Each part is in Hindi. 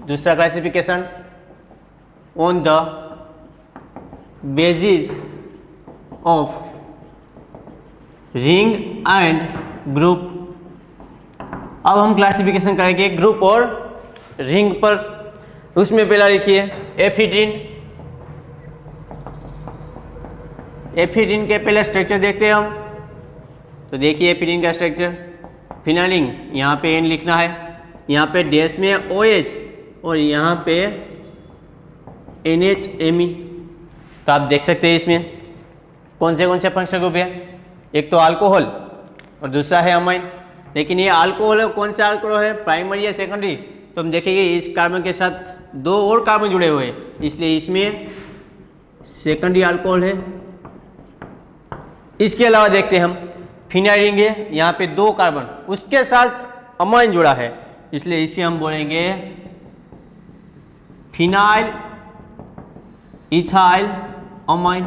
दूसरा classification on the basis of ring and group. अब हम क्लासिफिकेशन करेंगे ग्रुप और रिंग पर। उसमें पहला लिखिए एफिड्रिन। एफिड्रिन के पहले स्ट्रक्चर देखते हैं हम। तो देखिए एफिड्रिन का स्ट्रक्चर, फिनाइलिन, यहाँ पे एन लिखना है, यहाँ पे डैश में OH और यहाँ पे NHME। तो आप देख सकते हैं इसमें कौन से फंक्शनल ग्रुप है। एक तो अल्कोहल और दूसरा है अमाइन। लेकिन ये अल्कोहल कौन सा अल्कोहल है, प्राइमरी या सेकेंडरी? तो हम देखेंगे इस कार्बन के साथ 2 और कार्बन जुड़े हुए हैं, इसलिए इसमें सेकेंडरी अल्कोहल है। इसके अलावा देखते हैं हम फिनाइल रिंग है, यहाँ पे 2 कार्बन, उसके साथ अमाइन जुड़ा है, इसलिए इसे हम बोलेंगे फिनाइल इथाइल अमाइन।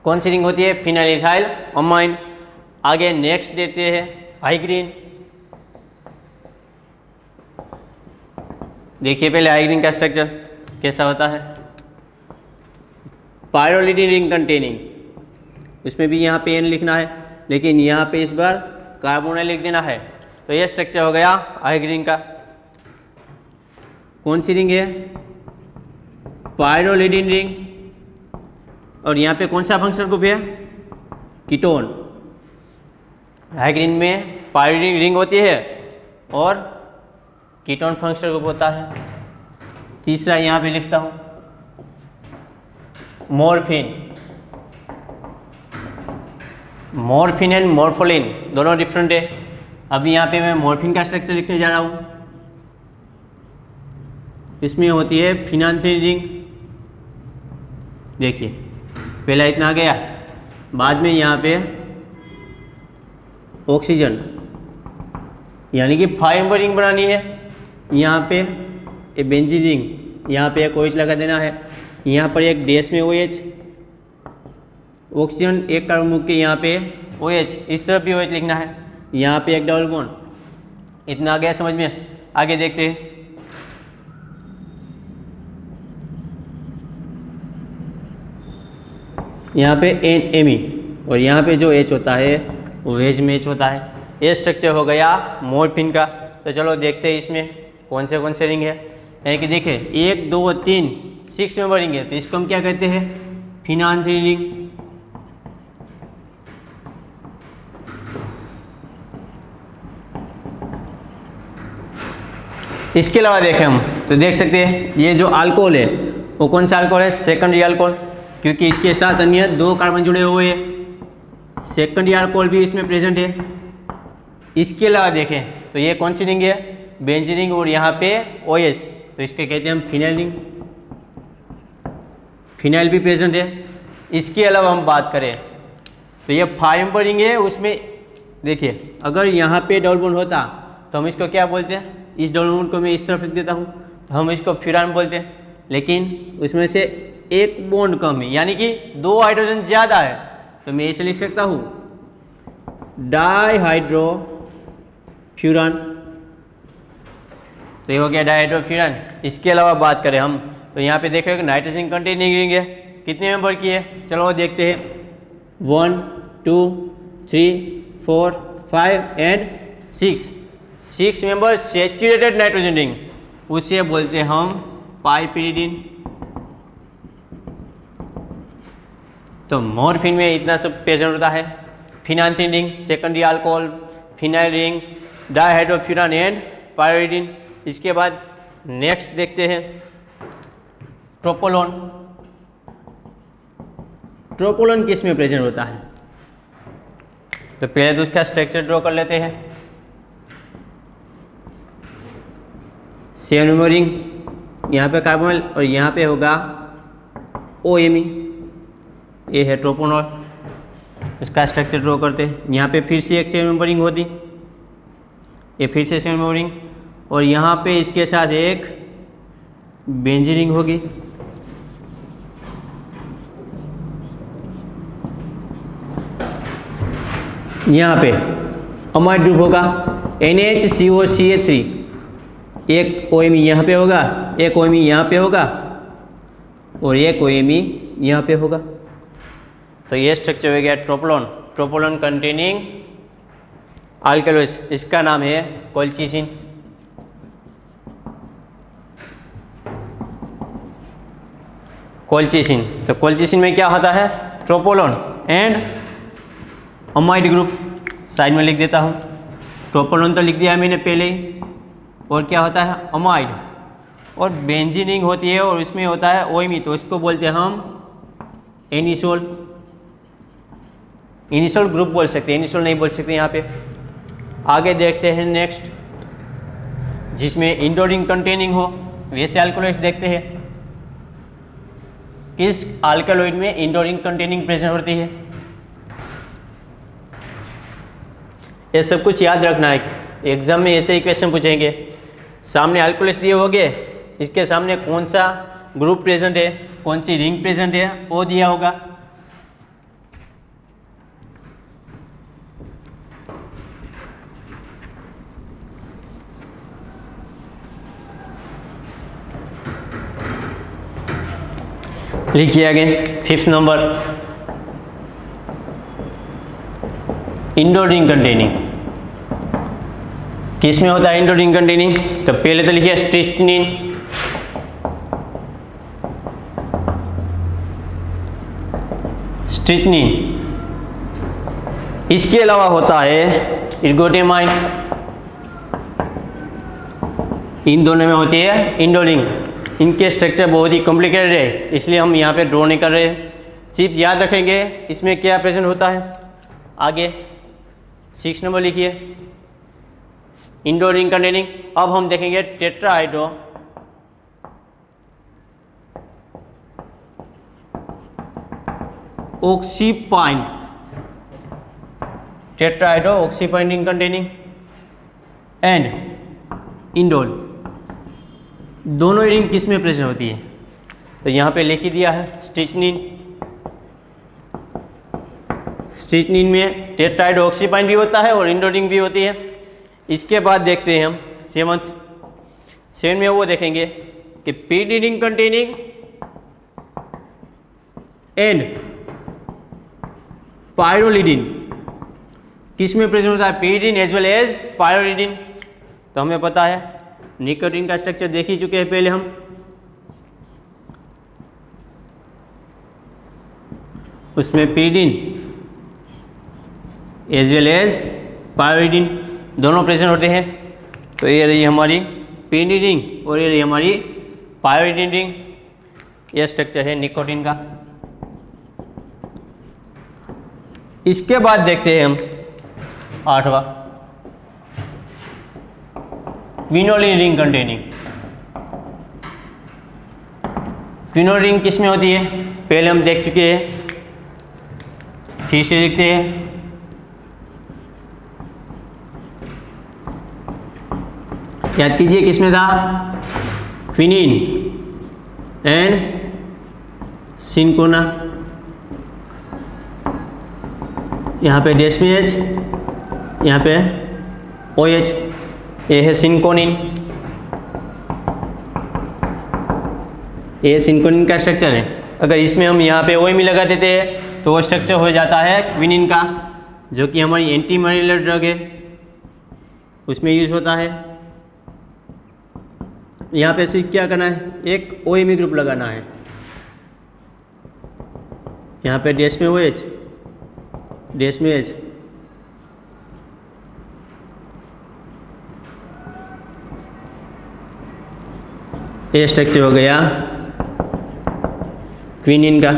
कौन सी रिंग होती है? Phenyl ethyl amine. आगे नेक्स्ट देते हैं हाइग्रीन। देखिए पहले हाइग्रीन का स्ट्रक्चर कैसा होता है। पायरोलिडिन रिंग कंटेनिंग, उसमें भी यहाँ पे N लिखना है, लेकिन यहाँ पे इस बार कार्बोनाइल लिख देना है। तो ये स्ट्रक्चर हो गया हाइग्रीन का। कौन सी रिंग है? पायरोलिडिन रिंग। और यहाँ पे कौन सा फंक्शनल ग्रुप है? कीटोन। हाइग्रीन में पायरोलिडिन रिंग होती है और कीटोन फंक्शनल ग्रुप होता है। तीसरा यहाँ पे लिखता हूँ मॉर्फिन। मॉर्फिन एंड मॉर्फोलिन दोनों डिफरेंट है। अभी यहाँ पे मैं मॉर्फिन का स्ट्रक्चर लिखने जा रहा हूँ। इसमें होती है फिनाइल रिंग। देखिए पहला इतना आ गया, बाद में यहाँ पे ऑक्सीजन, यानी कि 5 नंबर रिंग बनानी है। यहाँ पे एक बेंजीन रिंग, यहाँ पे एक OH लगा देना है, यहाँ पर एक डैश में OH, ऑक्सीजन एक कार्बन मुक्त के यहाँ पे OH, इस तरफ भी OH लिखना है, यहाँ पे एक डबल बॉन्ड। इतना आ गया समझ में? आगे देखते हैं। यहाँ पे NME और यहाँ पे जो H होता है वो वेज में H होता है। ये स्ट्रक्चर हो गया मॉर्फिन का। तो चलो देखते हैं इसमें कौन से रिंग है। यानी कि देखिए 1 2 3 6 मेंबर रिंग है, तो इसको हम क्या कहते हैं? Phenyl ring. इसके अलावा देखें हम तो देख सकते हैं ये जो अल्कोहल है वो कौन सा अल्कोहल है? सेकेंडरी अल्कोहल, क्योंकि इसके साथ अन्य 2 कार्बन जुड़े हुए हैं। सेकेंडरी अल्कोहल भी इसमें प्रेजेंट है। इसके अलावा देखें तो ये कौन सी रिंग है? बेंजीन रिंग और यहाँ पे OH, तो इसके कहते हैं हम फिनाइल रिंग। फिनाइल भी प्रेजेंट है। इसके अलावा हम बात करें तो ये 5 नंबर रिंग है, उसमें देखिए अगर यहाँ पे डबल बॉन्ड होता तो हम इसको क्या बोलते हैं? इस डबल बॉन्ड को मैं इस तरफ लिख देता हूँ तो हम इसको फ्यूरान बोलते हैं, लेकिन उसमें से एक बॉन्ड कम है, यानी कि 2 हाइड्रोजन ज़्यादा है, तो मैं इसे लिख सकता हूँ डाइहाइड्रो फ्यूरान। तो ये हो गया डाइहाइड्रोफ्यूरान। इसके अलावा बात करें हम तो यहाँ पे देखो नाइट्रोजन कंटेनिंग रिंग है, कितने मेंबर की है? चलो देखते हैं। 1 2 3 4 5 and 6 member saturated nitrogen ring, उसे बोलते हैं हम पाइपरिडिन। तो मॉर्फिन में इतना सब प्रेजेंट होता है। Phenyl ring, secondary alcohol, phenyl ring, dihydrofuran and pyrrolidine. इसके बाद नेक्स्ट देखते हैं ट्रोपोलोन। ट्रोपोलोन किस में प्रेजेंट होता है? तो पहले तो उसका स्ट्रक्चर ड्रॉ कर लेते हैं। 7 नंबर रिंग, यहाँ पे कार्बोनिल और यहाँ पे होगा OMe, ये है ट्रोपोनॉल। इसका स्ट्रक्चर ड्रॉ करते हैं। यहाँ पे फिर से एक 7 नंबर रिंग होती, ये फिर से 7 नंबर रिंग, और यहाँ पे इसके साथ एक बेंजीन रिंग होगी। यहाँ पे अमाइड ग्रुप होगा NHCOCA3, एक OMe यहाँ पे होगा, एक OMe यहाँ पे होगा और एक OMe यहाँ पे होगा। तो ये स्ट्रक्चर हो गया ट्रोपोलोन। ट्रोपोलोन कंटेनिंग अल्कलॉइड्स, इसका नाम है कोल्चिसिन। कोल्चिसिन, तो कोल्चिसिन में क्या होता है? ट्रोपोलोन एंड अमाइड ग्रुप। साइड में लिख देता हूँ, ट्रोपोलोन तो लिख दिया है मैंने पहले ही, और क्या होता है? अमाइड, और बेंजीन रिंग होती है और इसमें होता है OMe, तो इसको बोलते हैं हम एनिसोल। इनिसोल ग्रुप बोल सकते हैं, एनिसोल नहीं बोल सकते यहाँ पे। आगे देखते हैं नेक्स्ट, जिसमें इंडो रिंग कंटेनिंग हो वैसे अल्कलॉइड्स देखते हैं। किस अल्कलॉइड में इंडो रिंग कंटेनिंग प्रेजेंट होती है? ये सब कुछ याद रखना है, एग्जाम में ऐसे ही क्वेश्चन पूछेंगे। सामने अल्कलॉइड्स दिए होंगे, इसके सामने कौन सा ग्रुप प्रेजेंट है, कौन सी रिंग प्रेजेंट है, वो दिया होगा। लिखिए आगे 5th number, Indo ring containing. किस में होता है इंडो रिंग कंटेनिंग? तो पहले तो लिखिए स्ट्रिचनिन, स्ट्रिचनिन। इसके अलावा होता है इर्गोटेमाइन। इन दोनों में होती है इंडो रिंग। इनके स्ट्रक्चर बहुत ही कॉम्प्लिकेटेड है, इसलिए हम यहाँ पे ड्रॉ नहीं कर रहे हैं। सिर्फ याद रखेंगे इसमें क्या प्रेजेंट होता है। आगे 6 नंबर लिखिए, इंडो रिंग कंटेनिंग। अब हम देखेंगे tetrahydro ऑक्सीपाइन। Tetrahydro ऑक्सीपाइन ring containing and indole, दोनों ही रिंग किस में प्रेजेंट होती है? तो यहाँ पे लिख ही दिया है स्ट्रिचनिन। स्ट्रिचनिन में टेट्राहाइड्रो ऑक्सीपाइन भी होता है और इंडो रिंग भी होती है। इसके बाद देखते हैं हम 7 में वो देखेंगे कि पीडी रिंग कंटेनिंग एंड पायरोलिडिन किस में प्रेजेंट होता है? पीडिन एज वेल एज पायरोलिडिन। तो हमें पता है निकोटीन का स्ट्रक्चर देख ही चुके हैं पहले हम। उसमें पीडिन एज वेल एज पायरोलिडिन दोनों प्रेजेंट होते हैं। तो ये रही हमारी पीडी रिंग और ये रही हमारी पायरोलिडिन रिंग। ये स्ट्रक्चर है निकोटीन का। इसके बाद देखते हैं हम 8वां, quinoline ring containing. Quinoline ring किस में होती है? पहले हम देख चुके हैं, फिर से देखते हैं। याद कीजिए किस में था? Quinine and cinchona. यहाँ पे डैश में एच, यहाँ पे OH। ये है सिंकोनिन। ये सिंकोनिन का स्ट्रक्चर है। अगर इसमें हम यहाँ पे OMe लगा देते हैं तो वो स्ट्रक्चर हो जाता है क्विनिन का, जो कि हमारी एंटी मलेरियल ड्रग है, उसमें यूज होता है। यहाँ पे सिर्फ क्या करना है? एक OMe ग्रुप लगाना है। यहाँ पे डैश में OH, डैश में H। ये स्ट्रक्चर हो गया क्विनिन का।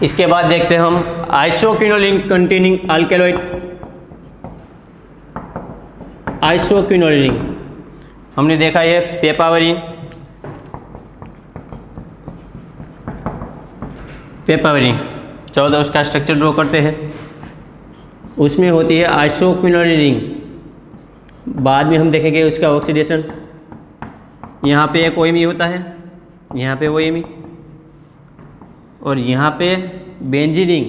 इसके बाद देखते हैं हम आइसोक्विनोलिन कंटेनिंग अल्कलॉइड। आइसोक्विनोलिन हमने देखा ये पेपावरिन। पेपावरिन, चलो तो उसका स्ट्रक्चर ड्रॉ करते हैं। उसमें होती है आइसोक्विनोलिन रिंग। बाद में हम देखेंगे उसका ऑक्सीडेशन। यहाँ पे एक OMe होता है, यहाँ पे OMe, और यहाँ पे बेंजीन रिंग।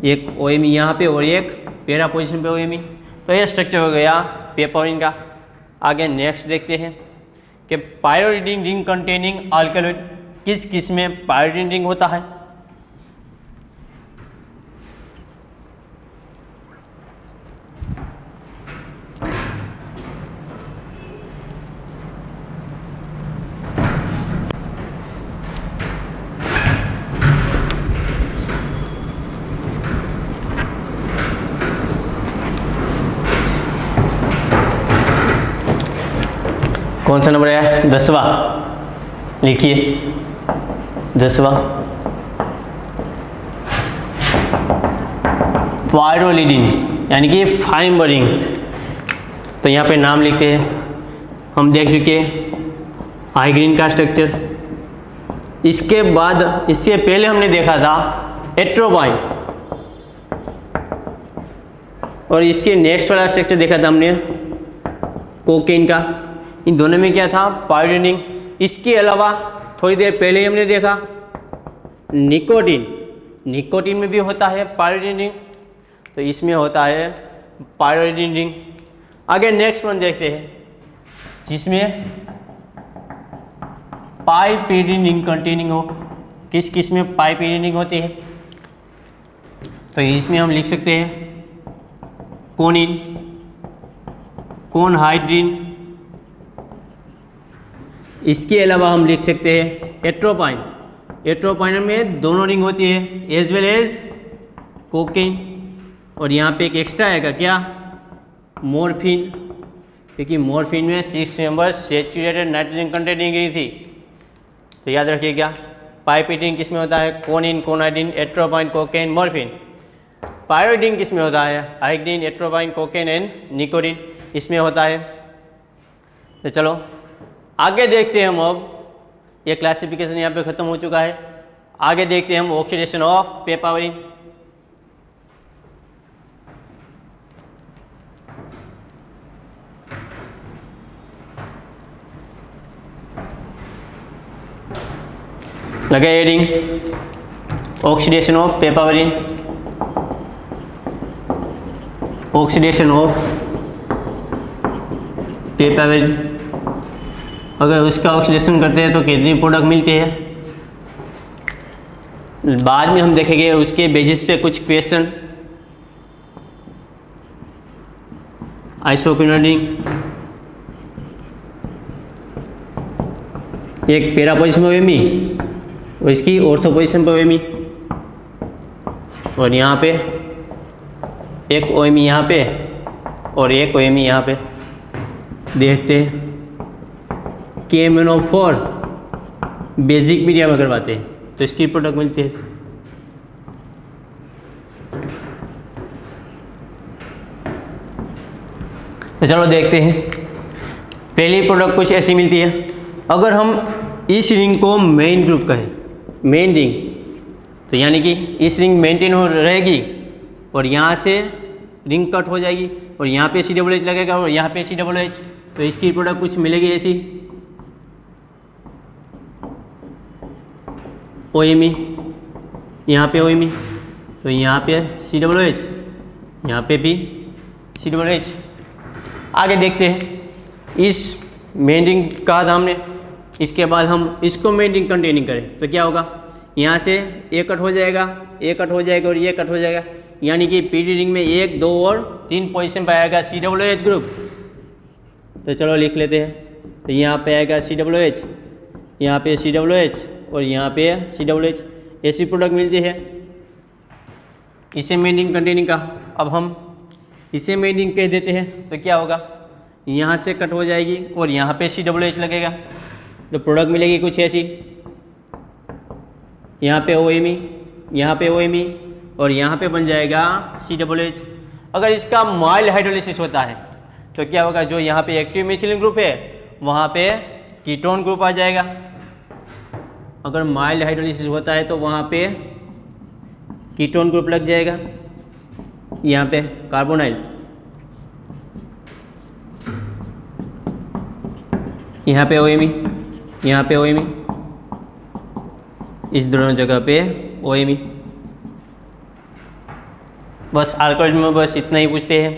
एक OMe यहाँ पे और एक पैरा पोजीशन पे OMe। तो ये स्ट्रक्चर हो गया पेपावरिन का। आगे नेक्स्ट देखते हैं कि पायरोडिन रिंग कंटेनिंग अल्कलॉइड किस किस में पायरोडिन रिंग होता है। कौन सा नंबर है? 10वां। लिखिए 10वां पायरोलिडिन यानी कि फाइम्बरिंग। तो यहाँ पे नाम लिखते हैं। हम देख चुके हाइग्रीन का स्ट्रक्चर। इसके बाद इससे पहले हमने देखा था एट्रोपाइन, और इसके नेक्स्ट वाला स्ट्रक्चर देखा था हमने कोकेन का। इन दोनों में क्या था? पायरोडिन। इसके अलावा थोड़ी देर पहले हमने देखा निकोटीन। निकोटीन में भी होता है पायरोडिन रिंग, तो इसमें होता है पायरोडिन रिंग। आगे नेक्स्ट वन देखते हैं जिसमें पाइपीडिन रिंग कंटेनिंग हो। किस किस में पाइपीडिन रिंग होती है? तो इसमें हम लिख सकते हैं कोनिन, कोनहाइड्रिन। इसके अलावा हम लिख सकते हैं एट्रोपाइन। एट्रोपाइन में दोनों रिंग होती है एज वेल एज कोकेन। और यहाँ पे एक एक्स्ट्रा आएगा क्या? मॉर्फिन, क्योंकि मॉर्फिन में 6 member saturated nitrogen containing ring थी। तो याद रखिएगा पाइपीडिन किस में होता है? कोनिन, कोनाइडिन, एट्रोपाइन, कोकेन, मॉर्फिन। पायरोडिन किस में होता है? हाइग्रीन, एट्रोपाइन, कोकेन एंड निकोटीन इसमें होता है। तो चलो आगे देखते हैं हम। अब ये क्लासिफिकेशन यहाँ पे ख़त्म हो चुका है। आगे देखते हैं हम ऑक्सीडेशन ऑफ पेपावरिन। लगे heading oxidation of papaverine. Oxidation of papaverine, अगर उसका ऑक्सीडेशन करते हैं तो कितनी प्रोडक्ट मिलती है? बाद में हम देखेंगे उसके बेसिस पे कुछ क्वेश्चन। आइसोक्विनोलिन एक पैरा पोजिशन पर वेमी और इसकी ऑर्थो पोजिशन पर वेमी, और यहाँ पे एक ओएमी यहाँ पे और एक ओएमी यहाँ पे। देखते हैं KMnO4 बेसिक मीडिया में करवाते हैं तो इसकी प्रोडक्ट मिलती है। तो चलो देखते हैं। पहली प्रोडक्ट कुछ ऐसी मिलती है। अगर हम इस रिंग को मेन ग्रुप कहें, मेन रिंग, तो यानी कि इस रिंग मेंटेन हो रहेगी और यहाँ से रिंग कट हो जाएगी और यहाँ पे COOH लगेगा और यहाँ पे COOH, तो इसकी प्रोडक्ट कुछ मिलेगी ऐसी। OMe, यहाँ पे OMe, तो यहाँ पे COOH, यहाँ पे भी COOH। आगे देखते हैं इस मेन रिंग कहा था हमने। इसके बाद हम इसको मेन रिंग कंटेनिंग करें तो क्या होगा? यहाँ से ये कट हो जाएगा, ये कट हो जाएगा और ये कट हो जाएगा, यानी कि PD रिंग में 1, 2 और 3 पोजीशन पर आएगा COOH ग्रुप। तो चलो लिख लेते हैं। तो यहाँ पे आएगा COOH, यहाँ पे COOH और यहाँ पे COOH। ऐसी प्रोडक्ट मिलती है इसे मेन रिंग कंटेनिंग का। अब हम इसे मेन रिंग कह देते हैं तो क्या होगा? यहाँ से कट हो जाएगी और यहाँ पे COOH लगेगा, तो प्रोडक्ट मिलेगी कुछ ऐसी। यहाँ पे OMe, यहाँ पे OMe और यहाँ पे बन जाएगा COOH। अगर इसका माइल्ड हाइड्रोलिसिस होता है तो क्या होगा? जो यहाँ पे एक्टिव मिथिलीन ग्रुप है वहाँ पे कीटोन ग्रुप आ जाएगा। अगर माइल्ड हाइड्रोलिसिस होता है तो वहाँ पे कीटोन ग्रुप लग जाएगा। यहाँ पे कार्बोनाइल, यहाँ पे OMe, यहाँ पे OMe, इस दोनों जगह पे OMe। बस अल्कोहल में बस इतना ही पूछते हैं।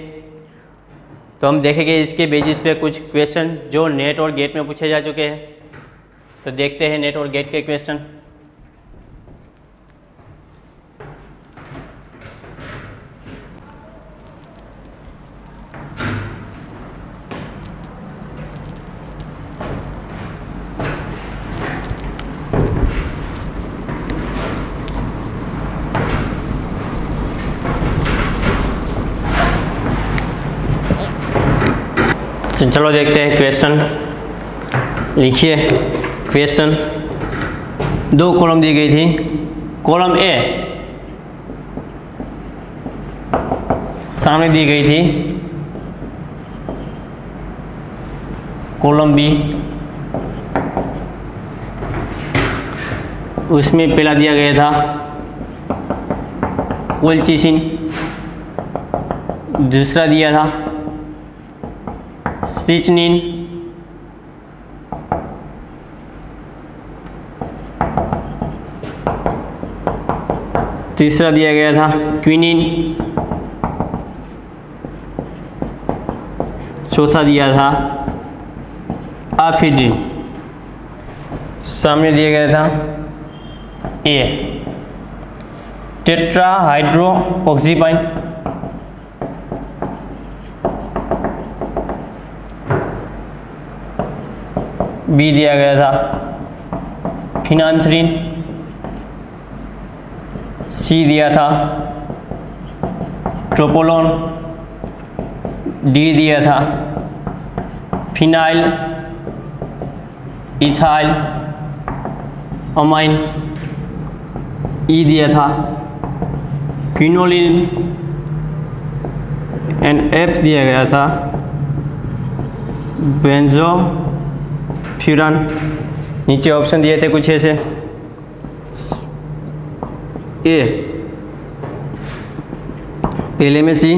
तो हम देखेंगे इसके बेसिस पे कुछ क्वेश्चन जो नेट और गेट में पूछे जा चुके हैं। तो देखते हैं नेट और गेट के क्वेश्चन। चलो देखते हैं क्वेश्चन। लिखिए क्वेश्चन। 2 कॉलम दी गई थी। कॉलम ए सामने दी गई थी, कॉलम बी उसमें पहला दिया गया था कोलचिसिन, दूसरा दिया था स्टिचनिन, तीसरा दिया गया था क्विनिन, चौथा दिया था आफिड्रिन, सामने दिया गया था ए टेट्राहाइड्रोऑक्सीपाइन, बी दिया गया था फिनांथ्रिन, सी दिया था ट्रोपोलोन, डी दिया था फिनाइल इथाइल अमाइन, ई दिया था क्विनोलिन एंड एफ दिया गया था बेंजोफ्यूरान। नीचे ऑप्शन दिए थे कुछ ऐसे, ए पहले में सी,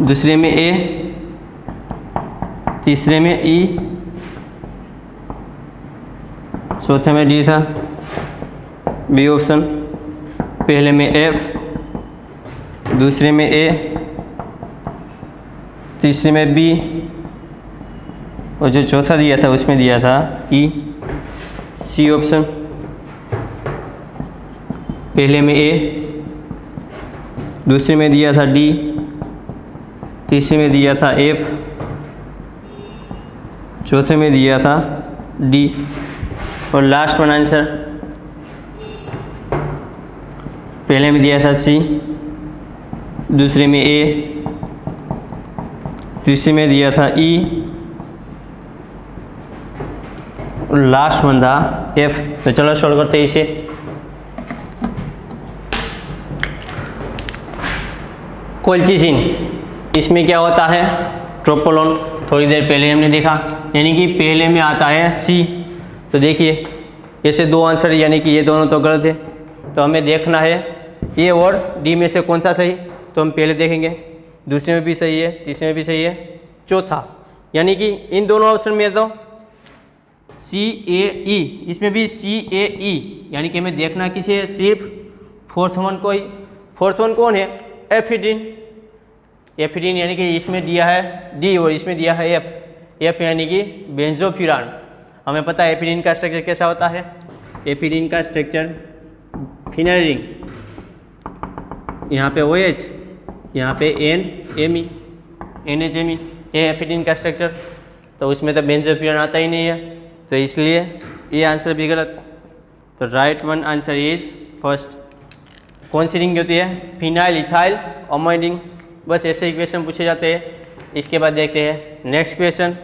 दूसरे में ए, तीसरे में ई, चौथे में डी था। बी ऑप्शन पहले में एफ, दूसरे में ए, तीसरे में बी और जो चौथा दिया था उसमें दिया था ई। सी ऑप्शन पहले में ए, दूसरे में दिया था डी, तीसरे में दिया था एफ, चौथे में दिया था डी और लास्ट वन आंसर पहले में दिया था सी, दूसरे में ए, तीसरे में दिया था ई और लास्ट वन था एफ। तो चलो सॉल्व करते हैं इसे। कोलचिसिन, इसमें क्या होता है ट्रोपोलोन, थोड़ी देर पहले हमने देखा, यानी कि पहले में आता है सी। तो देखिए ऐसे 2 आंसर, यानी कि ये दोनों तो गलत है, तो हमें देखना है ए और डी में से कौन सा सही। तो हम पहले देखेंगे, दूसरे में भी सही है, तीसरे में भी सही है, चौथा, यानी कि इन दोनों ऑप्शन में तो सी ए ई, इसमें भी सी ए ई, यानी कि हमें देखना किसी है सिर्फ फोर्थ वन कौन है एफिड्रिन। एफिड्रिन यानी कि इसमें दिया है डी और इसमें दिया है एफ, एफ यानी कि बेंजोफ्यूरान। हमें पता है एफिड्रिन का स्ट्रक्चर कैसा होता है। एफिड्रिन का स्ट्रक्चर फिनाइल रिंग, यहाँ पे OH, यहाँ पे NMe, NHMe, ये एफिड्रिन का स्ट्रक्चर। तो उसमें तो बेंजोफ्यूरान आता ही नहीं है, तो इसलिए ये आंसर भी गलत। तो right one answer is first. कौन सी रिंग होती है? Phenyl ethyl amine ring. बस ऐसे ही क्वेश्चन पूछे जाते हैं। इसके बाद देखते हैं नेक्स्ट क्वेश्चन।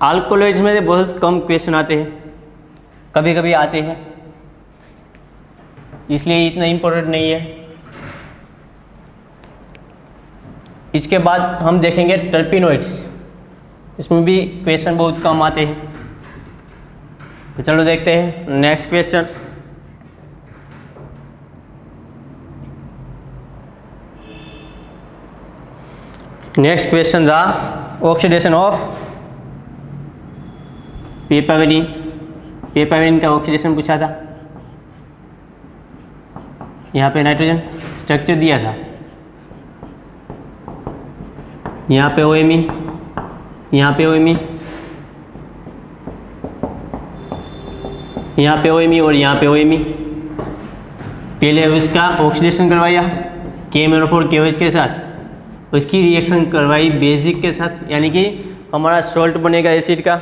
अल्कोलॉइड्स में बहुत कम क्वेश्चन आते हैं, कभी कभी आते हैं, इसलिए इतना इम्पोर्टेंट नहीं है। इसके बाद हम देखेंगे टर्पिनोइड्स, इसमें भी क्वेश्चन बहुत कम आते हैं। तो चलो देखते हैं नेक्स्ट क्वेश्चन। नेक्स्ट क्वेश्चन था ऑक्सीडेशन ऑफ पेपावेरिन। पेपावेरिन का ऑक्सीडेशन पूछा था। यहाँ पे नाइट्रोजन स्ट्रक्चर दिया था, यहाँ पे OMe, यहाँ पे OMe, यहाँ पे OMe और यहाँ पे OMe। पहले उसका ऑक्सीडेशन करवाया KMnO4 KOH के साथ, उसकी रिएक्शन करवाई बेसिक के साथ, यानी कि हमारा सॉल्ट बनेगा एसिड का।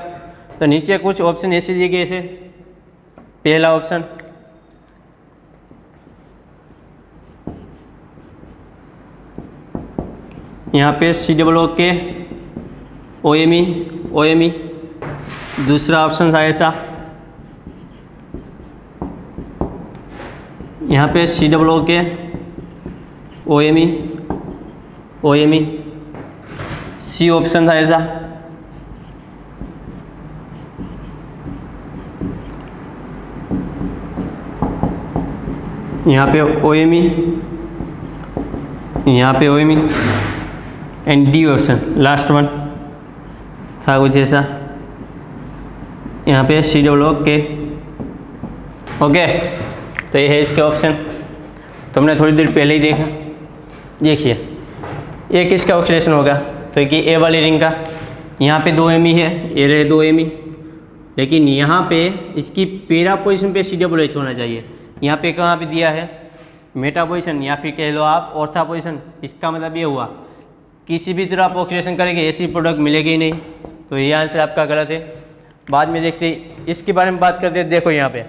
तो नीचे कुछ ऑप्शन ऐसे दिए गए थे। पहला ऑप्शन यहाँ पे COOK OMe, दूसरा ऑप्शन था ऐसा, यहाँ पे COOK OMe, सी ऑप्शन था ऐसा। यहाँ पे OMe, यहाँ पे OMe and D option last one था कुछ ऐसा, यहाँ पे COOK। ओके, तो ये है इसके ऑप्शन। तुमने थोड़ी देर पहले ही देखा। देखिए एक इसका ऑक्सीडेशन होगा तो कि ए वाली रिंग का, यहाँ पे 2 Me है, ये रहे 2 Me, लेकिन यहाँ पे इसकी पैरा पोजिशन पे COOH होना चाहिए। यहाँ पे कहाँ पे दिया है मेटा पोजिशन, या फिर कह लो आप ऑर्था पोजिशन। इसका मतलब ये हुआ किसी भी तरह आप ऑक्सीडेशन करेंगे ऐसी प्रोडक्ट मिलेगी ही नहीं, तो ये आंसर आपका गलत है। बाद में देखते इसके बारे में बात करते हैं। देखो यहाँ पे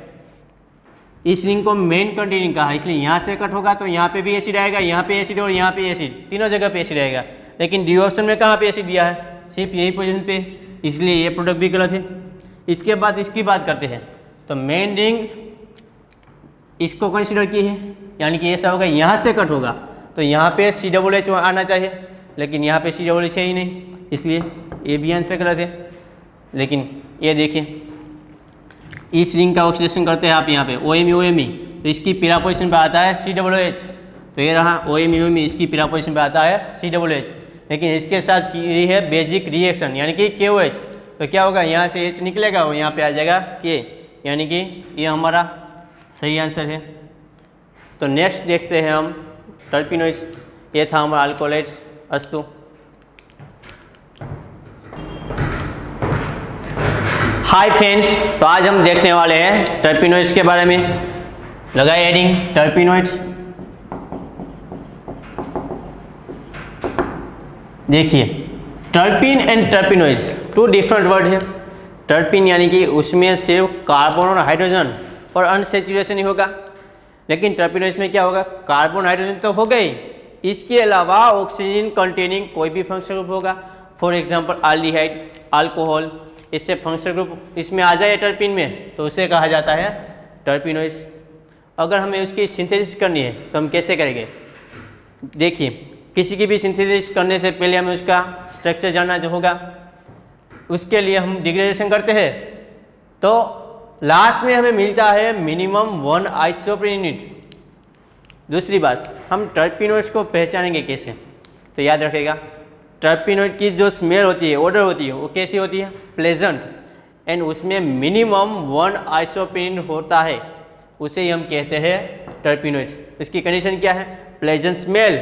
इस रिंग को मेन कंटेनिंग कहा, इसलिए यहाँ से कट होगा तो यहाँ पे भी एसिड आएगा, यहाँ पे एसिड और यहाँ पे एसिड, तीनों जगह पे एसिड आएगा। लेकिन डी ऑप्शन में कहाँ पे एसिड दिया है, सिर्फ यही पोजीशन पे, इसलिए ये प्रोडक्ट भी गलत है। इसके बाद इसकी बात करते हैं, तो मेन रिंग इसको कंसिडर की है, यानी कि ऐसा होगा यहाँ से कट होगा तो यहाँ पे COOH आना चाहिए, लेकिन यहाँ पे COOH है ही नहीं, इसलिए ये भी आंसर गलत है। लेकिन ये देखिए इस रिंग का ऑक्सीडेशन करते हैं आप यहाँ पे OMe, तो इसकी पैरा पोजीशन पे आता है COOH, तो ये रहा OMe, इसकी पैरा पोजीशन पे आता है COOH, लेकिन इसके साथ की है बेसिक रिएक्शन यानी कि KOH, तो क्या होगा यहाँ से H निकलेगा और यहाँ पे आ जाएगा K, यानी कि ये हमारा सही आंसर है। तो नेक्स्ट देखते हैं हम टर्पिनोइड्स। ये था हमारा अल्कोलाइड्स। अस्तु। हाय फ्रेंड्स, तो आज हम देखने वाले हैं टर्पिनोइड्स के बारे में। लगाए हेडिंग टर्पिनोइड्स। देखिए terpene and terpenoids two different word है। टर्पिन यानी कि उसमें सिर्फ कार्बन और हाइड्रोजन और अनसैचुरेशन ही होगा, लेकिन टर्पिनोइड्स में क्या होगा, कार्बन हाइड्रोजन तो हो गई, इसके अलावा ऑक्सीजन कंटेनिंग कोई भी फंक्शनल ग्रुप होगा। फॉर एग्जांपल अल्डिहाइड, अल्कोहल, इससे फंक्शनल ग्रुप इसमें आ जाए टर्पिन में तो उसे कहा जाता है टर्पिनोइड्स। अगर हमें उसकी सिंथेसिस करनी है तो हम कैसे करेंगे। देखिए किसी की भी सिंथेसिस करने से पहले हमें उसका स्ट्रक्चर जानना होगा, उसके लिए हम डिग्रेडेशन करते हैं तो लास्ट में हमें मिलता है मिनिमम 1 आइसोप्रीन यूनिट। दूसरी बात, हम टर्पिनोइड्स को पहचानेंगे कैसे, तो याद रखेगा टर्पिनोइड की जो स्मेल होती है, ऑर्डर होती है, वो कैसी होती है, प्लेजेंट, एंड उसमें मिनिमम 1 आइसोप्रीन होता है, उसे ही हम कहते हैं टर्पिनोइड्स। इसकी कंडीशन क्या है, pleasant smell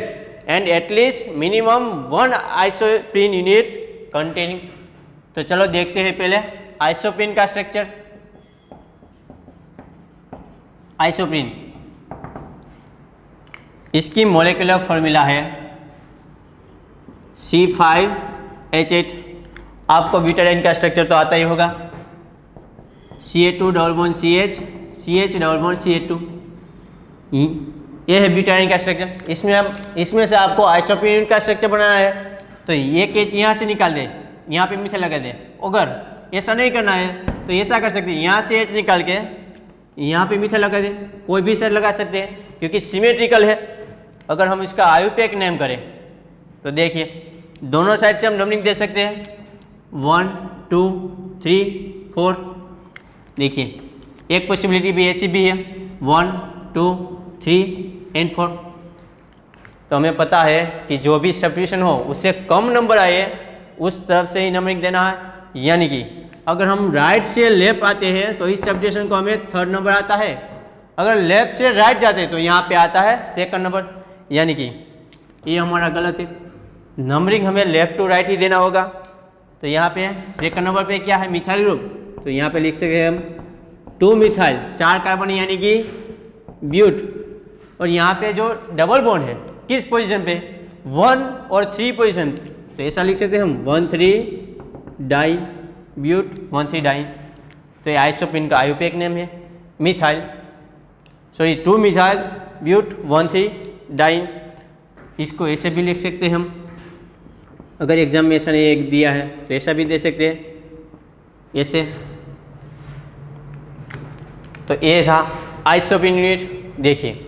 and at least minimum 1 isoprene unit containing. तो चलो देखते हैं पहले आइसोप्रीन का स्ट्रक्चर। आइसोप्रीन, इसकी मोलेकुलर फॉर्मूला है C5H8। आपको ब्यूटाडाइन का स्ट्रक्चर तो आता ही होगा, Ca2 double bond CH, CH double bond Ca2। ये है ब्यूटाडाइन का स्ट्रक्चर। इसमें से आपको आइसोप्रीन का स्ट्रक्चर बनाना है तो ये केच यहाँ से निकाल दे, यहाँ पे मिथाइल लगा दे। अगर ऐसा नहीं करना है तो ऐसा कर सकते हैं, यहाँ से H निकाल के यहाँ पे मिथाइल लगा दे, कोई भी साइड लगा सकते हैं क्योंकि सिमेट्रिकल है। अगर हम इसका आयुपेक नेम करें तो देखिए दोनों साइड से हम नंबरिंग दे सकते हैं 1 2 3 4। देखिए एक पॉसिबिलिटी भी ऐसी भी है 1 2 3 एंड 4। तो हमें पता है कि जो भी सब्स्टिट्यूशन हो उससे कम नंबर आए उस तरफ से ही नंबरिंग देना है, यानी कि अगर हम राइट से लेफ्ट आते हैं तो इस सब्स्टिट्यूशन को हमें 3rd नंबर आता है, अगर लेफ्ट से राइट जाते तो यहाँ पे आता है सेकंड नंबर, यानी कि ये हमारा गलत है। नंबरिंग हमें लेफ्ट टू राइट ही देना होगा। तो यहाँ पे सेकंड नंबर पे क्या है, मिथाइल ग्रुप, तो यहाँ पे लिख सकते हैं हम 2 मिथाइल, 4 कार्बन यानी कि ब्यूट। और यहाँ पे जो डबल बॉन्ड है किस पोजीशन पे, 1 और 3 पोजीशन, तो ऐसा लिख सकते हैं हम 1,3 डाई ब्यूट 1,3 डाई। तो ये आइसोप्रीन का आयुपेक नेम है, मिथाइल 2 मिथाइल ब्यूट 1,3 डाई। इसको ऐसे भी लिख सकते हैं हम, अगर एग्जाम में ऐसा नहीं एक दिया है तो ऐसा भी दे सकते हैं ऐसे। तो ये था आइसोप्रीन यूनिट। देखिए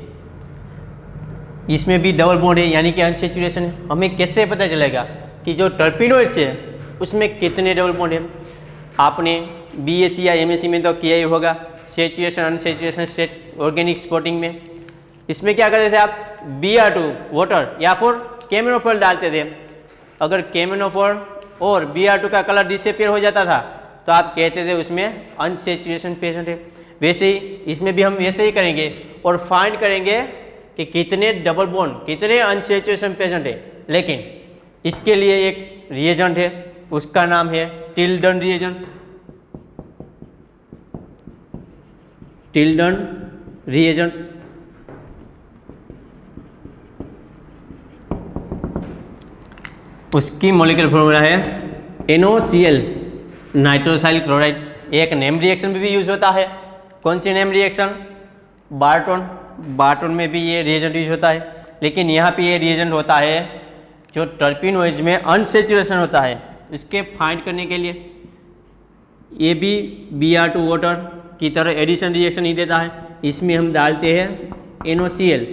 इसमें भी डबल बॉन्ड है यानी कि अनसैचुरेशन है। हमें कैसे पता चलेगा कि जो टर्पिनोइड्स है उसमें कितने डबल बॉन्ड है। आपने बीएससी या एमएससी में तो किया ही होगा, saturation unsaturation state organic spotting में। इसमें क्या करते थे आप, Br2 वाटर या फिर केमिनोफॉर डालते थे। अगर केमिनोफॉर और Br2 का कलर डिसअपीयर हो जाता था तो आप कहते थे उसमें अनसैचुरेशन पेशेंट है। वैसे ही इसमें भी हम वैसे ही करेंगे और फाइंड करेंगे कि कितने डबल बॉन्ड, कितने अनसैचुरेशन पेशेंट है। लेकिन इसके लिए एक रिएजेंट है, उसका नाम है टिल्डन रिएजेंट। टिल्डन रिएजेंट उसकी मॉलिक्यूलर फॉर्मूला है NaCl नाइट्रोसाइल क्लोराइड। एक नेम रिएक्शन में भी यूज होता है। कौन सी नेम रिएक्शन, बार्टन में भी ये रिएजेंट यूज होता है। लेकिन यहाँ पे ये रिएजेंट होता है जो टर्पिनोइड्स में अनसैचुरेशन होता है, इसके फाइंड करने के लिए। ये भी Br2 वाटर की तरह एडिशन रिएक्शन ही देता है। इसमें हम डालते हैं NaCl,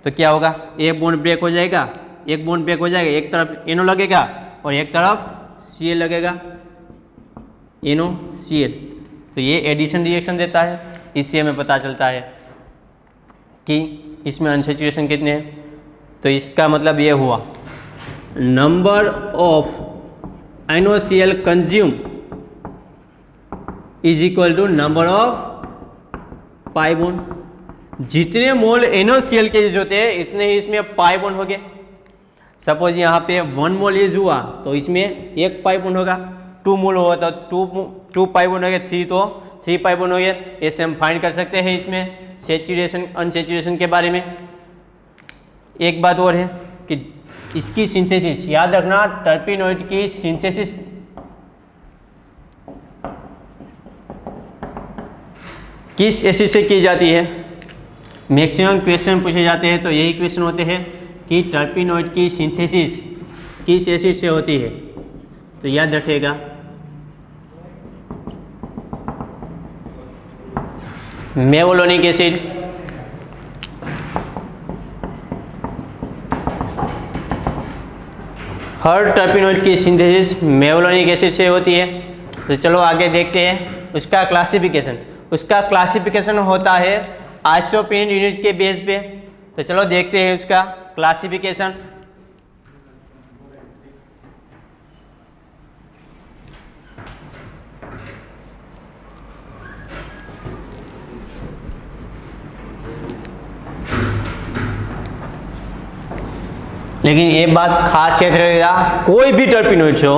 तो क्या होगा, एक बॉन्ड ब्रेक हो जाएगा, एक बॉन्ड ब्रेक हो जाएगा, एक तरफ NO लगेगा और एक तरफ Cl लगेगा, NaCl। तो ये एडिशन रिएक्शन देता है। इससे हमें पता चलता है कि इसमें अनसैचुरेशन कितने हैं। तो इसका मतलब ये हुआ number of NaCl consume is equal to number of pi bond. जितने मोल NaCl के यूज होते हैं इतने ही इसमें पाई बॉन्ड हो गए। सपोज यहाँ पे 1 मोल यूज हुआ तो इसमें 1 पाई बॉन्ड होगा, 2 मोल हुआ तो 2 पाई बॉन्ड हो गए, 3 तो 3 पाई बॉन्ड हो गए। ऐसे हम फाइंड कर सकते हैं इसमें सैचुरेशन अनसैचुरेशन के बारे में। एक बात और है कि इसकी सिंथेसिस, याद रखना टर्पिनोइड की सिंथेसिस किस एसिड से की जाती है। मैक्सिमम क्वेश्चन पूछे जाते हैं तो यही क्वेश्चन होते हैं कि टर्पिनोइड की सिंथेसिस किस एसिड से होती है। तो याद रखिएगा मेवलोनिक एसिड, हर टर्पिनोइड की सिंथेसिस मेवलोनिक एसिड से होती है। तो चलो आगे देखते हैं उसका क्लासिफिकेशन। उसका क्लासिफिकेशन होता है आइसोप्रीन यूनिट के बेस पे। तो चलो देखते हैं उसका क्लासिफिकेशन। लेकिन ये बात खास याद रखिएगा, कोई भी टर्पिनोइड हो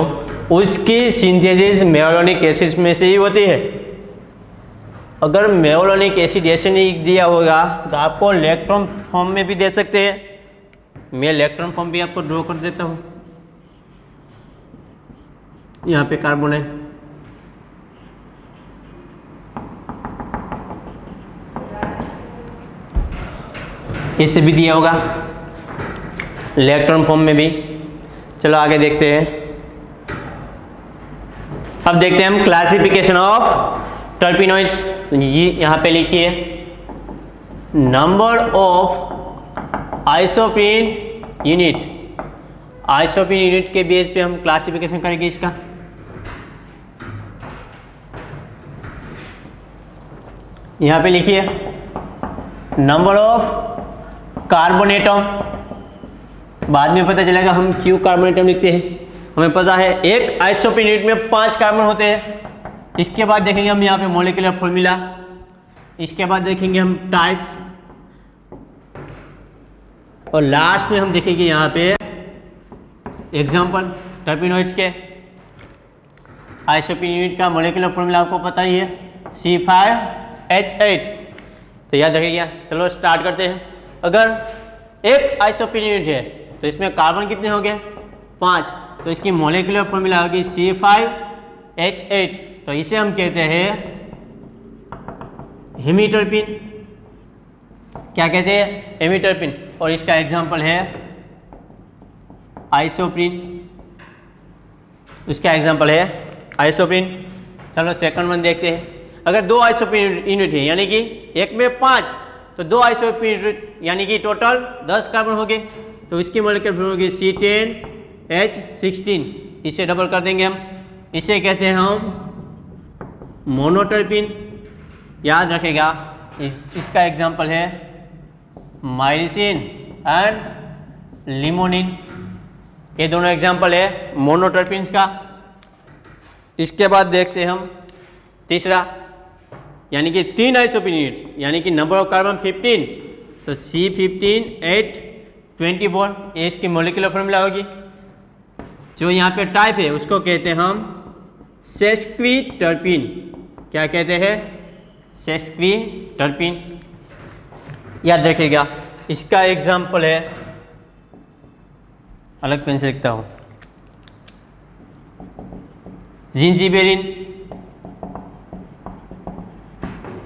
उसकी सिंथेसिस मेवलोनिक एसिड में से ही होती है। अगर मेवलोनिक एसिड ऐसे नहीं दिया होगा तो आपको इलेक्ट्रॉन फॉर्म में भी दे सकते हैं। मैं इलेक्ट्रॉन फॉर्म भी आपको ड्रॉ कर देता हूँ। यहाँ पे कार्बन है, ऐसे भी दिया होगा इलेक्ट्रॉन फॉर्म में भी। चलो आगे देखते हैं। अब देखते हैं हम क्लासिफिकेशन ऑफ टर्पिनोइड्स। ये यहाँ पे लिखिए number of isoprene unit. Isoprene unit के बेस पे हम क्लासिफिकेशन करेंगे इसका। यहाँ पे लिखिए नंबर ऑफ कार्बन एटम। बाद में पता चलेगा हम क्यों कार्बन एटम लिखते हैं। हमें पता है एक आइसोप्रीन यूनिट में 5 कार्बन होते हैं। इसके बाद देखेंगे हम यहाँ पे मॉलिक्यूलर फॉर्मूला। इसके बाद देखेंगे हम टाइप्स, और लास्ट में हम देखेंगे यहाँ पे एग्जाम्पल टर्पिनोइड्स के। आइसोप्रीन यूनिट का मोलिकुलर फॉर्मूला आपको पता ही है, C5H8। तो याद रखिएगा। चलो स्टार्ट करते हैं। अगर एक आइसोप्रीन यूनिट है तो इसमें कार्बन कितने हो गए? 5। तो इसकी मोलिकुलर फॉर्मूला होगी C5H8। तो इसे हम कहते हैं हेमीटर्पिन। क्या कहते हैं? हेमीटर्पिन। और इसका एग्जाम्पल है आइसोप्रीन। उसका एग्जाम्पल है आइसोप्रीन। चलो सेकंड वन देखते हैं। अगर 2 आइसोप्रीन यूनिट है यानी कि एक में 5, तो 2 आइसोप्रीन यूनिट यानी कि टोटल 10 कार्बन हो गए। तो इसकी मोलिकुलर फॉर्मूला होगी C10H16। इसे डबल कर देंगे हम। इसे कहते हैं हम मोनोटर्पिन। याद रखेगा। इसका एग्जाम्पल है माइरिसिन एंड लिमोनिन। ये दोनों एग्जाम्पल है मोनोटर्पिन्स का। इसके बाद देखते हैं हम तीसरा, यानी कि 3 आइसोप्रीन यूनिट यानी कि नंबर ऑफ कार्बन 15। तो C15H24 ये इसकी मोलिकुलर फॉर्मूला होगी। जो यहाँ पे टाइप है उसको कहते हैं हम सेस्क्विटर्पिन। क्या कहते हैं? सेस्क्विटर्पिन। याद रखिएगा। इसका एग्जाम्पल है, अलग पेन से लिखता हूँ, जिंजीबेरिन।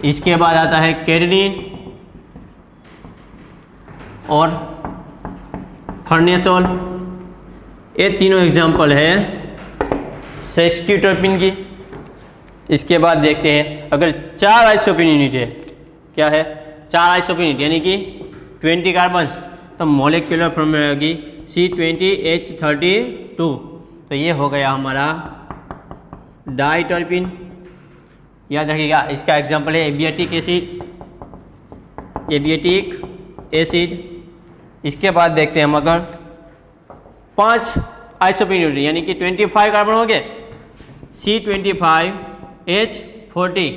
इसके बाद आता है कैरिडीन और फर्नेसोल। ये तीनों एग्जाम्पल है सेस्क्विटर्पिन की। इसके बाद देखते हैं अगर 4 आइसोप्रीन यूनिट है, क्या है? 4 आइसोप्रीन यूनिट यानी कि 20 कार्बन, तो मोलिकुलर फॉर्मूला होगी C20H32। तो ये हो गया हमारा डाइटर्पिन। याद रखिएगा। इसका एग्जाम्पल है एबियाटिक एसिड। इसके बाद देखते हैं हम अगर 5 आइसोप्रीन यूनिट यानी कि 25 कार्बन हो गए, C25H40।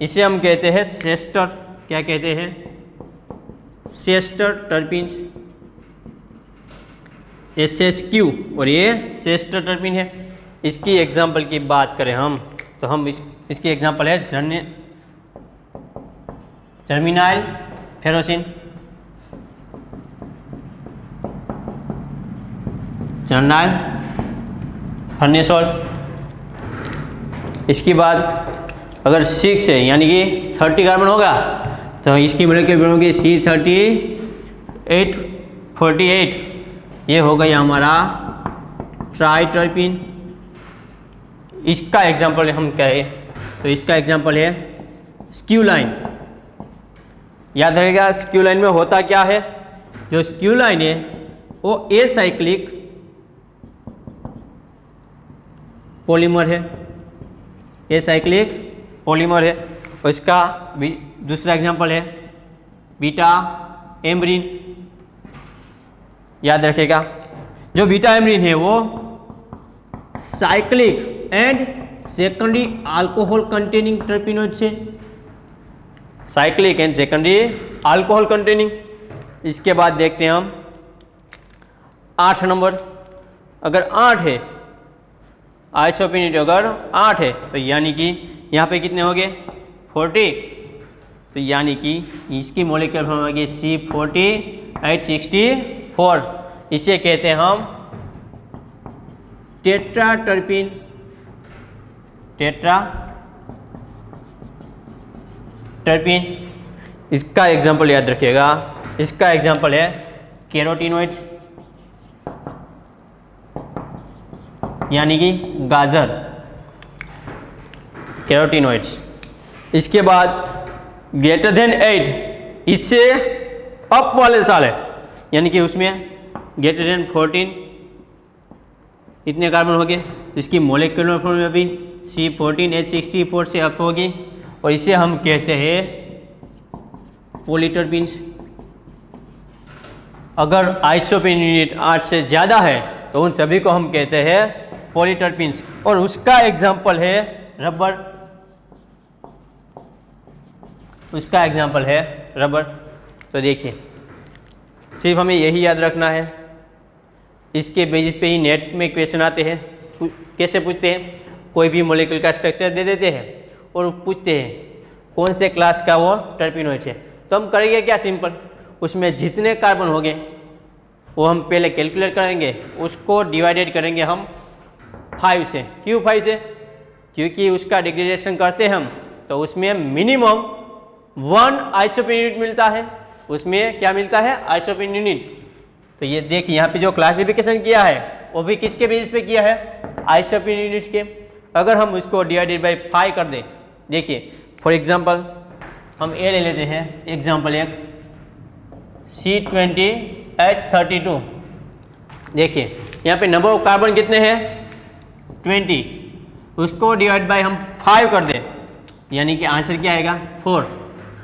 इसे हम कहते हैं सेस्टर। क्या कहते हैं? सेस्टर टर्पिन्स। SSQ और ये सेस्टर टर्पिन है। इसकी एग्जाम्पल की बात करें हम तो हम इसकी एग्जाम्पल है जर्मिनाइल फेरोसिन, जर्नाइल फर्नेसोल। इसकी बाद अगर 6 है यानी कि 30 कार्बन होगा तो इसकी मोलिकुलर होगी C3848। ये हो गया हमारा ट्राइटर्पिन। इसका एग्जाम्पल हम कहें तो इसका एग्जाम्पल है स्क्यूलाइन। याद रहेगा। स्क्यूलाइन में होता क्या है? जो स्क्यूलाइन है वो एसाइक्लिक पॉलीमर है। एसाइक्लिक पॉलीमर है। और इसका दूसरा एग्जाम्पल है बीटा एम्ब्रीन। याद रखेगा। जो बीटा एम्ब्रीन है वो cyclic and secondary alcohol containing terpenoid है। Cyclic and secondary alcohol containing. इसके बाद देखते हैं हम 8 नंबर। अगर 8 है आइसोप्रीन यूनिट, अगर 8 है तो यानी कि यहाँ पे कितने हो गए? 40। तो यानी कि इसकी मोलिकुलर फॉर्मूला होगी C40H64। इसे कहते हैं हम टेट्राटर्पिन। टेट्राटर्पिन। इसका एग्जाम्पल याद रखिएगा। इसका एग्जाम्पल है कैरोटीनोइड्स यानी कि गाजर, कैरोटीनोइड्स। इसके बाद ग्रेटर देन 8, इससे अप वाले साल है यानी कि उसमें ग्रेटर देन 14 इतने कार्बन हो गए। इसकी मोलिकुलर फॉर्मूला भी C14H64 से अप होगी और इसे हम कहते हैं पॉलीटर्पिन्स। अगर आइसोप्रीन यूनिट 8 से ज़्यादा है तो उन सभी को हम कहते हैं पॉलीटर्पिन्स। और उसका एग्जाम्पल है रबर। उसका एग्जाम्पल है रबर। तो देखिए सिर्फ हमें यही याद रखना है, इसके बेसिस पे ही नेट में क्वेश्चन आते हैं। कैसे पूछते हैं, कोई भी मॉलिक्यूल का स्ट्रक्चर दे देते हैं और पूछते हैं कौन से क्लास का वो टर्पेनोइड है। तो हम करेंगे क्या, सिंपल, उसमें जितने कार्बन होंगे वो हम पहले कैलकुलेट करेंगे, उसको डिवाइडेड करेंगे हम 5 से। क्यों 5 से, क्योंकि उसका डिग्रेडेशन करते हैं हम तो उसमें मिनिमम 1 आइसोप्रोपेन यूनिट मिलता है। उसमें क्या मिलता है, आइसोप्रोपेन यूनिट। तो ये देखिए यहाँ पे जो क्लासिफिकेशन किया है वो भी किसके बेसिस पे किया है, आइसोप्रोपेन यूनिट्स के। अगर हम उसको डिवाइडेड बाई 5 कर दें, देखिए फॉर एग्जांपल हम ए ले लेते हैं, एग्जांपल एक C20H32। देखिए यहाँ पे नंबर ऑफ कार्बन कितने हैं, 20, उसको डिवाइड बाय हम 5 कर दें, यानी कि आंसर क्या आएगा, 4।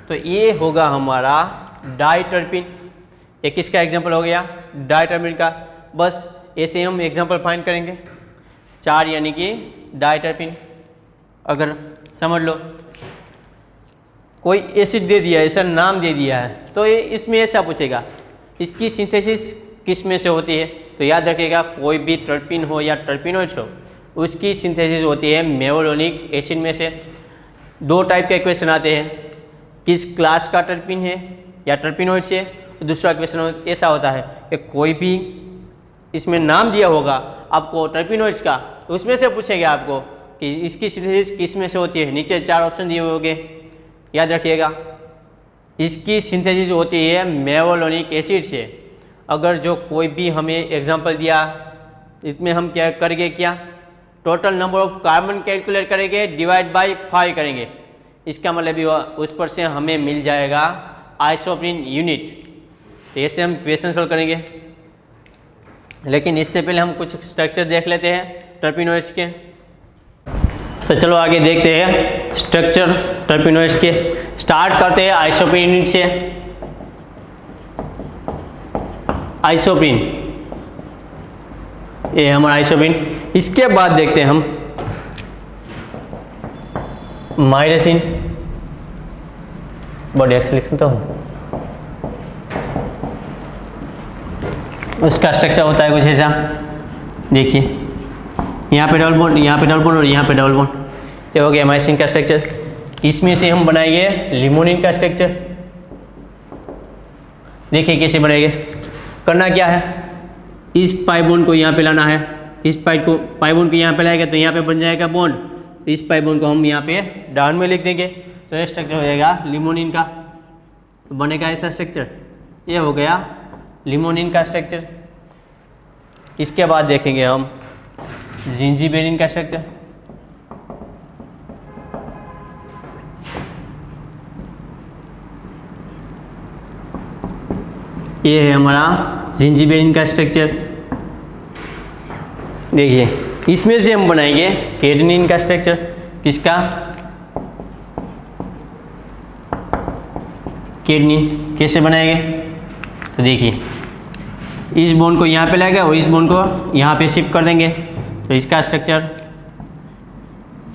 तो ये होगा हमारा डाइटर्पिन। ये किसका एग्जांपल हो गया, डाइटर्पिन का। बस ऐसे हम एग्जांपल फाइंड करेंगे, 4 यानी कि डाइटर्पिन। अगर समझ लो कोई एसिड दे दिया, ऐसा नाम दे दिया है, तो ये इसमें ऐसा पूछेगा इसकी सिंथेसिस किस में से होती है। तो याद रखिएगा कोई भी टर्पिन हो या टर्पिनोइड हो, उसकी सिंथेसिस होती है मेवोलोनिक एसिड में से। 2 टाइप के क्वेश्चन आते हैं, किस क्लास का टर्पिन है या टर्पिनोइड से। दूसरा क्वेश्चन ऐसा होता है कि कोई भी इसमें नाम दिया होगा आपको टर्पिनोइड्स का, तो उसमें से पूछेगा आपको कि इसकी सिंथेसिस किस में से होती है। नीचे 4 ऑप्शन दिए होंगे, याद रखिएगा इसकी सिंथेसिस होती है मेवोलोनिक एसिड से। अगर जो कोई भी हमें एग्जांपल दिया, इसमें हम क्या करेंगे, क्या total number of carbon calculate करेंगे, डिवाइड बाय 5 करेंगे। इसका मतलब ये उस पर से हमें मिल जाएगा आइसोप्रोपेन यूनिट। तो ऐसे हम क्वेश्चन सॉल्व करेंगे, लेकिन इससे पहले हम कुछ स्ट्रक्चर देख लेते हैं टर्पिनोइड्स के। तो चलो आगे देखते हैं स्ट्रक्चर टर्पिनोइड्स के। स्टार्ट करते हैं आइसोप्रोपेन यूनिट से। आइसोप्रोपेन, ये हमारा आइसोप्रोपेन। इसके बाद देखते हैं हम माइरेसिन। बॉडी एक्स लिख सकता हूँ, उसका स्ट्रक्चर होता है कुछ ऐसा। देखिए यहाँ पे डबल बॉन्ड, यहाँ पे डबल बॉन्ड और यहाँ पे डबल बॉन्ड। ये हो गया माइसिन का स्ट्रक्चर। इसमें से हम बनाएंगे लिमोनिन का स्ट्रक्चर। देखिए कैसे बनाएंगे, करना क्या है, इस पाई बॉन्ड को यहाँ पे लाना है, इस पाई बॉन्ड को यहाँ पे लाएगा तो यहाँ पे बन जाएगा बॉन्ड। इस पाई बॉन्ड को हम यहाँ पे डाउन में लिख देंगे, तो ये स्ट्रक्चर हो जाएगा लिमोनिन का। तो बनेगा ऐसा स्ट्रक्चर, ये हो गया लिमोनिन का स्ट्रक्चर। इसके बाद देखेंगे हम जिंजीबेरिन का स्ट्रक्चर। ये है हमारा जिंजीबेरिन का स्ट्रक्चर। देखिए इसमें से हम बनाएंगे कैडनिन का स्ट्रक्चर। किसका, कैडनिन। कैसे बनाएंगे, तो देखिए इस बॉन्ड को यहाँ पे लाएगा और इस बॉन्ड को यहाँ पे शिफ्ट कर देंगे, तो इसका स्ट्रक्चर।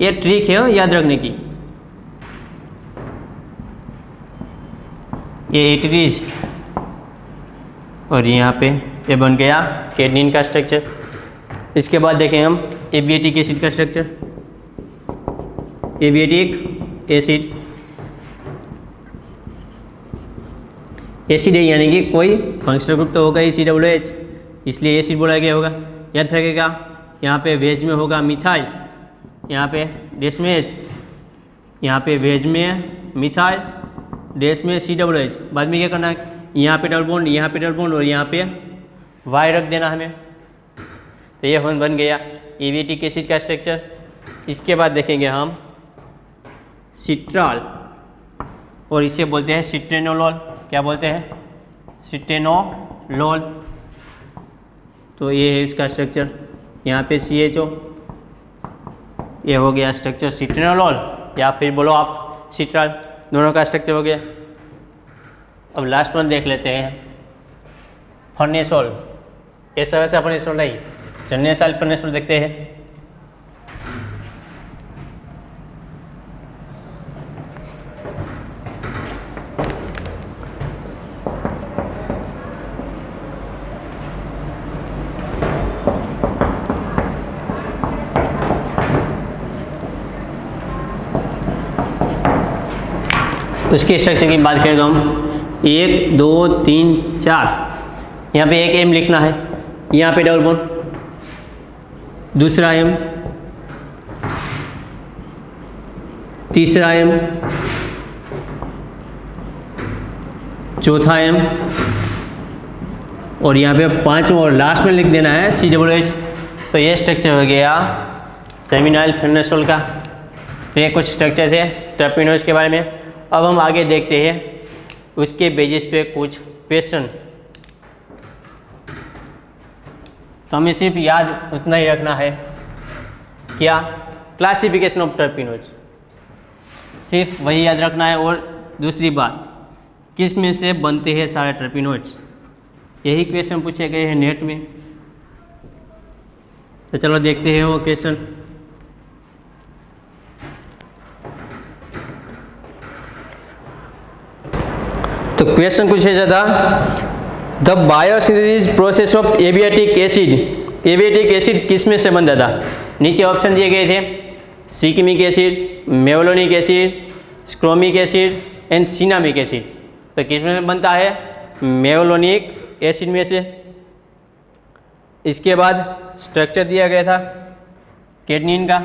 ये ट्रिक है याद रखने की, ये एटीज और यहाँ पे ये बन गया कैडनिन का स्ट्रक्चर। इसके बाद देखें हम एबिएटिक एसिड का स्ट्रक्चर। एबिएटिक एसिड, एसिड है यानी कि कोई फंक्शनल ग्रुप तो होगा ही COOH, इसलिए एसिड बोला गया होगा। याद रखेगा यहाँ पे वेज में होगा मिथाइल, यहाँ पे डैश में H, यहाँ पे वेज में मिथाइल, डैश में COOH। बाद में क्या करना है, यहाँ पे डबल बॉन्ड, यहाँ पे डबल बॉन्ड और यहाँ पे Y रख देना हमें। तो ये बन गया एबिएटिक एसिड का स्ट्रक्चर। इसके बाद देखेंगे हम सिट्रॉल, और इसे बोलते हैं सिट्रेनोलोल। क्या बोलते हैं, सिट्रेनोलोल। तो ये है इसका स्ट्रक्चर, यहाँ पे CHO, ये हो गया स्ट्रक्चर सिट्रेनोलोल, या फिर बोलो आप सिट्रॉल, दोनों का स्ट्रक्चर हो गया। अब लास्ट वन देख लेते हैं फर्नेसोल। ऐसा वैसा फर्नेसोल नहीं, चन्ने साल फर्नेसोल देखते हैं। उसके स्ट्रक्चर की बात करें तो हम 1 2 3 4 यहाँ पे एक एम लिखना है, यहाँ पे डबल बॉन्ड, दूसरा एम, तीसरा एम, चौथा एम, और यहाँ पे 5वां और लास्ट में लिख देना है COOH। तो ये स्ट्रक्चर हो गया टर्मिनल फेनोल्फेनोल का। तो ये कुछ स्ट्रक्चर थे टर्पिनोइड्स के बारे में। अब हम आगे देखते हैं उसके बेसिस पे कुछ क्वेश्चन। तो हमें सिर्फ याद उतना ही रखना है, क्या? क्लासिफिकेशन ऑफ टर्पिनोइड्स, सिर्फ वही याद रखना है। और दूसरी बात, किस में से बनते हैं सारे टर्पिनोइड्स, यही क्वेश्चन पूछे गए हैं नेट में। तो चलो देखते हैं वो क्वेश्चन। तो क्वेश्चन कुछ ऐसा था, the biosynthesis process of abietic acid, abietic acid किस में से बनता था? नीचे ऑप्शन दिए गए थे, सिकिमिक एसिड, मेवलोनिक एसिड, स्क्रोमिक एसिड एंड सिनामिक एसिड। तो किस में से बनता है? मेवलोनिक एसिड में से। इसके बाद स्ट्रक्चर दिया गया था कैडनिन का,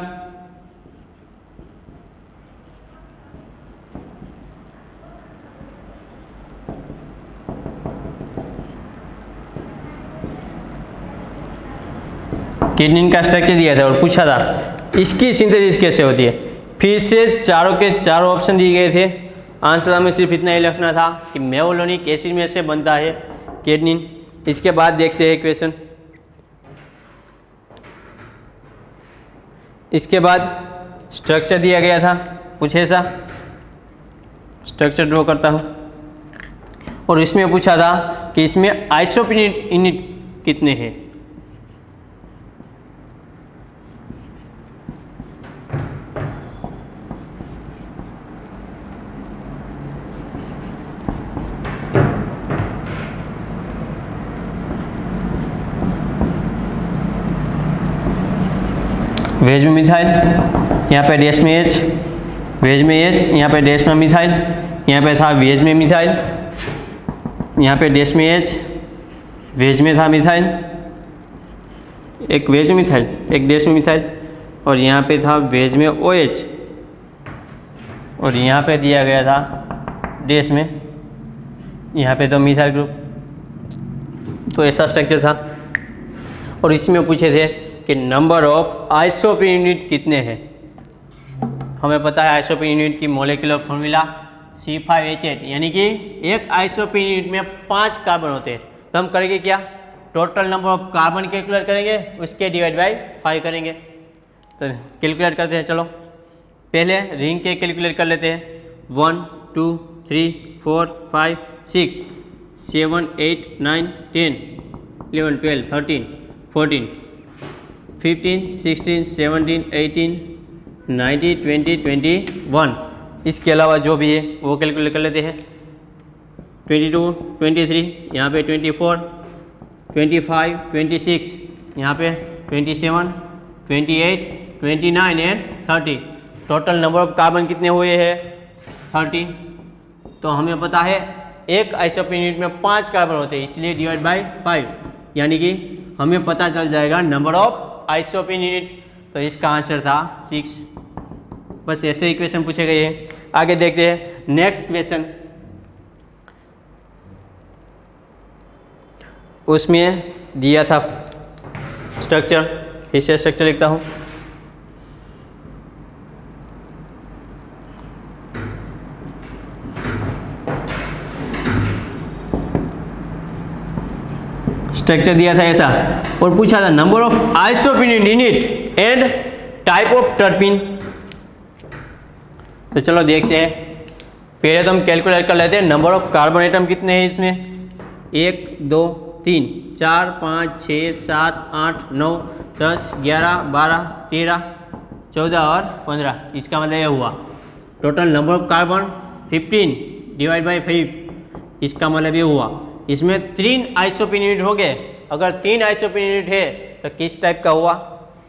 कैडनिन का स्ट्रक्चर दिया था और पूछा था इसकी सिंथेसिस कैसे होती है। फिर से चारों के चारों ऑप्शन दिए गए थे, आंसर हमें सिर्फ इतना ही लिखना था कि मेवलोनिक एसिड में से बनता है कैडनिन। इसके बाद देखते हैं क्वेश्चन। इसके बाद स्ट्रक्चर दिया गया था कुछ ऐसा, स्ट्रक्चर ड्रॉ करता हूँ, और इसमें पूछा था कि इसमें आइसोप्रोपेनॉल यूनिट कितने हैं। वेज में मिथाइल, यहाँ पे डैश में H, वेज में H, यहाँ पे डैश में मिथाइल, यहाँ पे था वेज में मिथाइल, यहाँ पे डैश में H, वेज में था मिथाइल, एक वेज में मिथाइल, एक डैश में मिथाइल, और यहाँ पे था वेज में OH, और यहाँ पे दिया गया था डैश में, यहाँ पे तो मिथाइल ग्रुप। तो ऐसा स्ट्रक्चर था। और इसमें पूछे थे कि नंबर ऑफ आइसोप्रोपेन यूनिट कितने हैं। हमें पता है आइसोप्रोपेन यूनिट की मॉलिक्यूलर फॉर्मूला C5H8, यानी कि एक आइसोप्रोपेन यूनिट में 5 कार्बन होते हैं। तो हम करेंगे क्या, total number of carbon calculate करेंगे, उसके डिवाइड बाय 5 करेंगे। तो कैलकुलेट करते हैं। चलो पहले रिंग के कैलकुलेट कर लेते हैं। 1 2 3 4 5 6 7 8 9 10 11 12 13 14 15 16 17 18 19 20 21। इसके अलावा जो भी है वो कैलकुलेट कर लेते हैं। 22 23, यहाँ पे 24 25 26, यहाँ पे 27 28 29 and 30। Total number of carbon कितने हुए हैं? 30। तो हमें पता है एक आइसोप्रोपेन यूनिट में 5 कार्बन होते हैं, इसलिए डिवाइड बाय 5, यानी कि हमें पता चल जाएगा नंबर ऑफ आइसोप्रोपेन यूनिट। तो इसका आंसर था 6। बस ऐसे ही क्वेश्चन पूछे गए हैं। आगे देखते हैं नेक्स्ट क्वेश्चन। उसमें दिया था स्ट्रक्चर, इसे स्ट्रक्चर लिखता हूँ। स्ट्रक्चर दिया था ऐसा, और पूछा था number of isopropene unit and type of टर्पिन। तो चलो देखते हैं। पहले तो हम कैलकुलेट कर लेते हैं नंबर ऑफ कार्बन एटम कितने हैं इसमें। 1 2 3 4 5 6 7 8 9 10 11 12 13 14 और 15। इसका मतलब यह हुआ total number of carbon 15 divide by 5। इसका मतलब ये हुआ इसमें 3 आइसोप्रोपेन यूनिट हो गए। अगर 3 आइसोप्रोपेन यूनिट है तो किस टाइप का हुआ?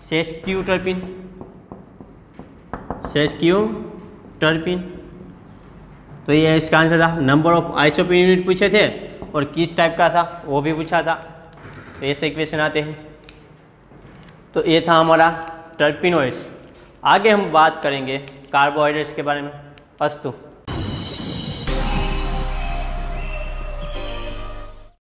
सेस्क्यू टर्पिन। सेस्क्यू टर्पिन। तो ये इसका आंसर था। नंबर ऑफ आइसोप्रोपेन यूनिट पूछे थे और किस टाइप का था वो भी पूछा था। तो ऐसे इक्वेशन आते हैं। तो ये था हमारा टर्पेनोइड्स। आगे हम बात करेंगे कार्बोहाइड्रेट्स के बारे में। अस्तु।